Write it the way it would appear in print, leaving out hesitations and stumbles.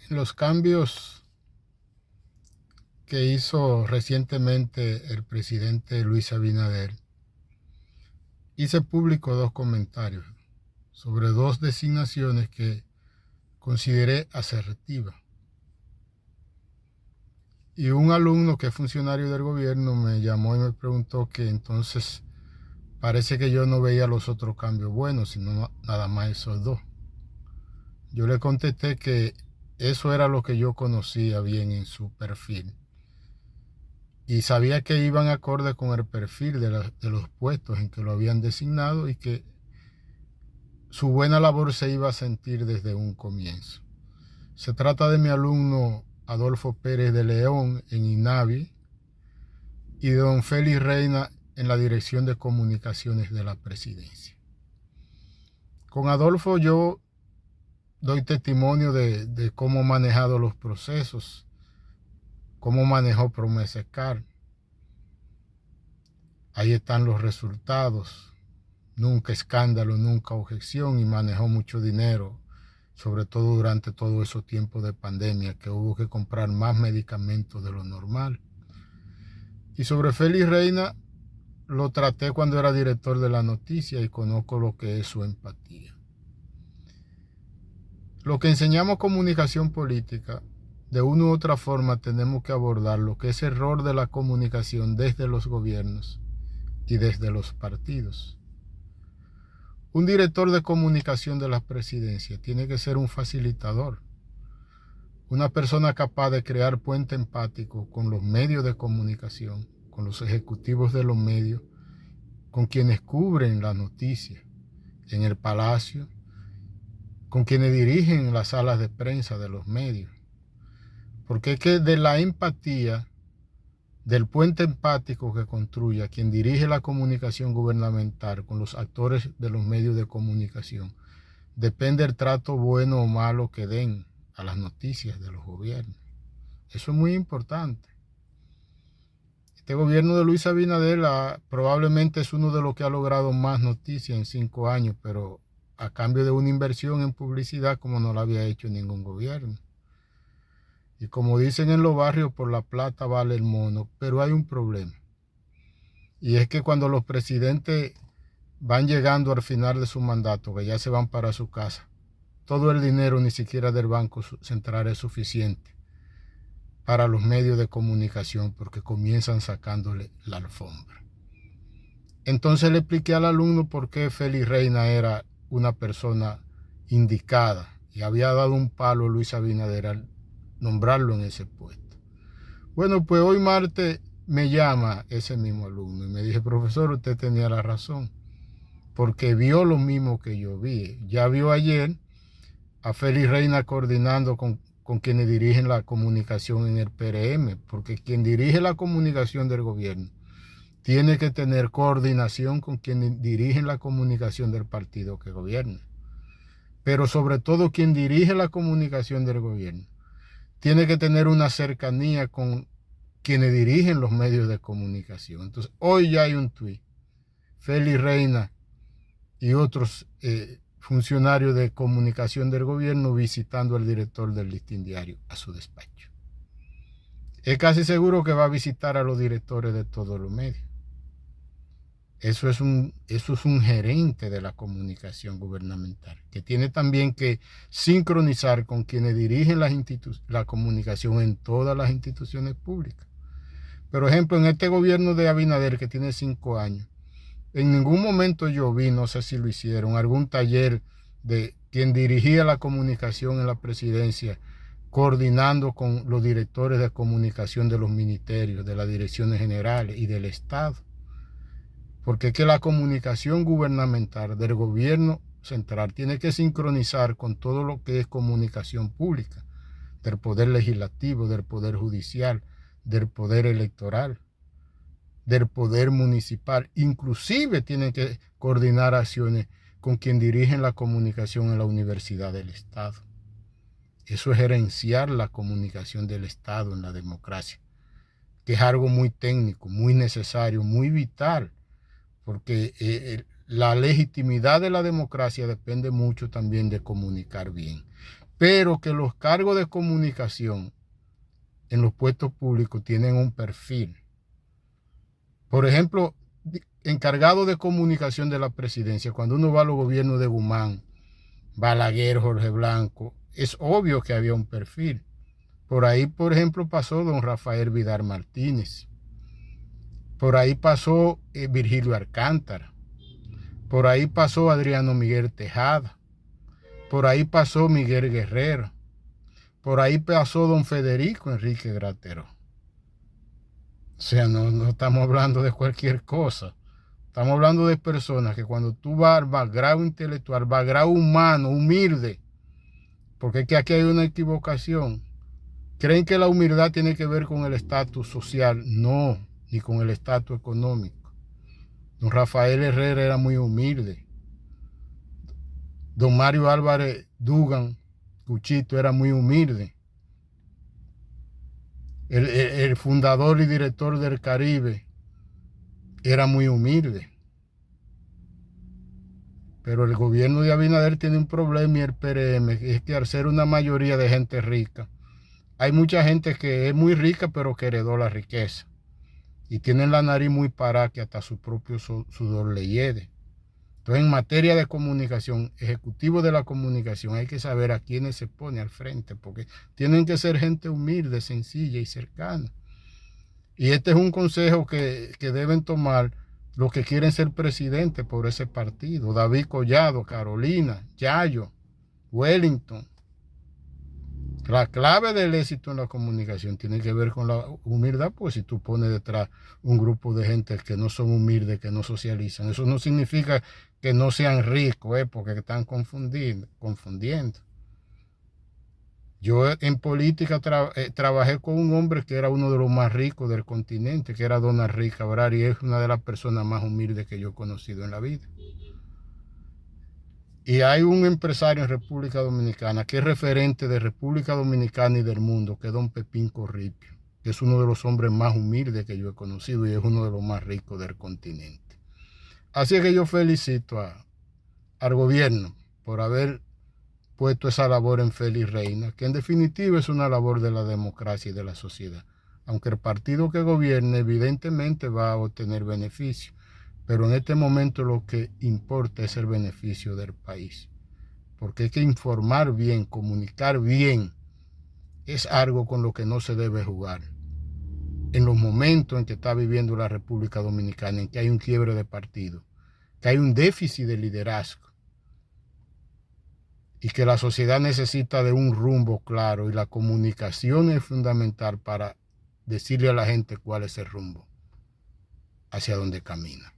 Los cambios que hizo recientemente el presidente Luis Abinader, hice público dos comentarios sobre dos designaciones que consideré asertivas. Y un alumno que es funcionario del gobierno me llamó y me preguntó que entonces parece que yo no veía los otros cambios buenos, sino nada más esos dos. Yo le contesté que eso era lo que yo conocía bien en su perfil. Y sabía que iban acorde con el perfil de los puestos en que lo habían designado y que su buena labor se iba a sentir desde un comienzo. Se trata de mi alumno Adolfo Pérez de León en INAVI y de don Félix Reina en la Dirección de Comunicaciones de la Presidencia. Con Adolfo yo doy testimonio de cómo ha manejado los procesos, cómo manejó Promescar. Ahí están los resultados. Nunca escándalo, nunca objeción, y manejó mucho dinero, sobre todo durante todo esos tiempos de pandemia que hubo que comprar más medicamentos de lo normal. Y sobre Félix Reina lo traté cuando era director de La Noticia y conozco lo que es su empatía. Lo que enseñamos comunicación política, de una u otra forma tenemos que abordar lo que es error de la comunicación desde los gobiernos y desde los partidos. Un director de comunicación de la presidencia tiene que ser un facilitador, una persona capaz de crear puente empático con los medios de comunicación, con los ejecutivos de los medios, con quienes cubren las noticias en el palacio, con quienes dirigen las salas de prensa de los medios. Porque es que de la empatía, del puente empático que construye quien dirige la comunicación gubernamental con los actores de los medios de comunicación, depende el trato bueno o malo que den a las noticias de los gobiernos. Eso es muy importante. Este gobierno de Luis Abinader probablemente es uno de los que ha logrado más noticias en 5 años, pero a cambio de una inversión en publicidad como no la había hecho ningún gobierno. Y como dicen en los barrios, por la plata vale el mono, pero hay un problema. Y es que cuando los presidentes van llegando al final de su mandato, que ya se van para su casa, todo el dinero ni siquiera del Banco Central es suficiente para los medios de comunicación porque comienzan sacándole la alfombra. Entonces le expliqué al alumno por qué Félix Reina era una persona indicada y había dado un palo a Luis Abinader al nombrarlo en ese puesto. Bueno, pues hoy martes me llama ese mismo alumno y me dice, profesor, usted tenía la razón, porque vio lo mismo que yo vi. Ya vio ayer a Félix Reina coordinando con quienes dirigen la comunicación en el PRM, porque quien dirige la comunicación del gobierno tiene que tener coordinación con quienes dirigen la comunicación del partido que gobierna. Pero sobre todo quien dirige la comunicación del gobierno tiene que tener una cercanía con quienes dirigen los medios de comunicación. Entonces, hoy ya hay un tuit. Félix Reina y otros funcionarios de comunicación del gobierno visitando al director del Listín Diario a su despacho. Es casi seguro que va a visitar a los directores de todos los medios. Eso es un gerente de la comunicación gubernamental, que tiene también que sincronizar con quienes dirigen la comunicación en todas las instituciones públicas. Por ejemplo, en este gobierno de Abinader, que tiene 5 años, en ningún momento yo vi, no sé si lo hicieron, algún taller de quien dirigía la comunicación en la presidencia, coordinando con los directores de comunicación de los ministerios, de las direcciones generales y del Estado. Porque es que la comunicación gubernamental del gobierno central tiene que sincronizar con todo lo que es comunicación pública, del poder legislativo, del poder judicial, del poder electoral, del poder municipal. Inclusive tienen que coordinar acciones con quien dirigen la comunicación en la Universidad del Estado. Eso es gerenciar la comunicación del Estado en la democracia, que es algo muy técnico, muy necesario, muy vital, porque la legitimidad de la democracia depende mucho también de comunicar bien. pero que los cargos de comunicación en los puestos públicos tienen un perfil. Por ejemplo, encargado de comunicación de la presidencia, cuando uno va a los gobiernos de Guzmán, Balaguer, Jorge Blanco, es obvio que había un perfil. Por ahí, por ejemplo, pasó don Rafael Vidal Martínez. Por ahí pasó Virgilio Alcántara. Por ahí pasó Adriano Miguel Tejada. Por ahí pasó Miguel Guerrero. Por ahí pasó don Federico Enrique Graterol. O sea, no estamos hablando de cualquier cosa. Estamos hablando de personas que cuando tú vas al background intelectual, background humano, humilde, porque es que aquí hay una equivocación. Creen que la humildad tiene que ver con el estatus social. No, ni con el estatus económico. Don Rafael Herrera era muy humilde. Don Mario Álvarez Dugan, Cuchito, era muy humilde. El fundador y director del Caribe era muy humilde. Pero el gobierno de Abinader tiene un problema, y el PRM, es que al ser una mayoría de gente rica, hay mucha gente que es muy rica pero que heredó la riqueza. Y tienen la nariz muy parada que hasta su propio sudor le hiede. Entonces, en materia de comunicación, ejecutivo de la comunicación, hay que saber a quiénes se pone al frente, porque tienen que ser gente humilde, sencilla y cercana. Y este es un consejo que deben tomar los que quieren ser presidentes por ese partido. David Collado, Carolina, Yayo, Wellington. La clave del éxito en la comunicación tiene que ver con la humildad, pues si tú pones detrás un grupo de gente que no son humildes, que no socializan, eso no significa que no sean ricos, porque están confundiendo. Yo en política trabajé con un hombre que era uno de los más ricos del continente, que era don Henry Cabral, y es una de las personas más humildes que yo he conocido en la vida. Y hay un empresario en República Dominicana que es referente de República Dominicana y del mundo, que es don Pepín Corripio, que es uno de los hombres más humildes que yo he conocido y es uno de los más ricos del continente. Así que yo felicito al gobierno por haber puesto esa labor en Félix Reina, que en definitiva es una labor de la democracia y de la sociedad. Aunque el partido que gobierne evidentemente va a obtener beneficios, pero en este momento lo que importa es el beneficio del país. Porque hay que informar bien, comunicar bien, es algo con lo que no se debe jugar. En los momentos en que está viviendo la República Dominicana, en que hay un quiebre de partido, que hay un déficit de liderazgo, y que la sociedad necesita de un rumbo claro, y la comunicación es fundamental para decirle a la gente cuál es el rumbo, hacia dónde camina.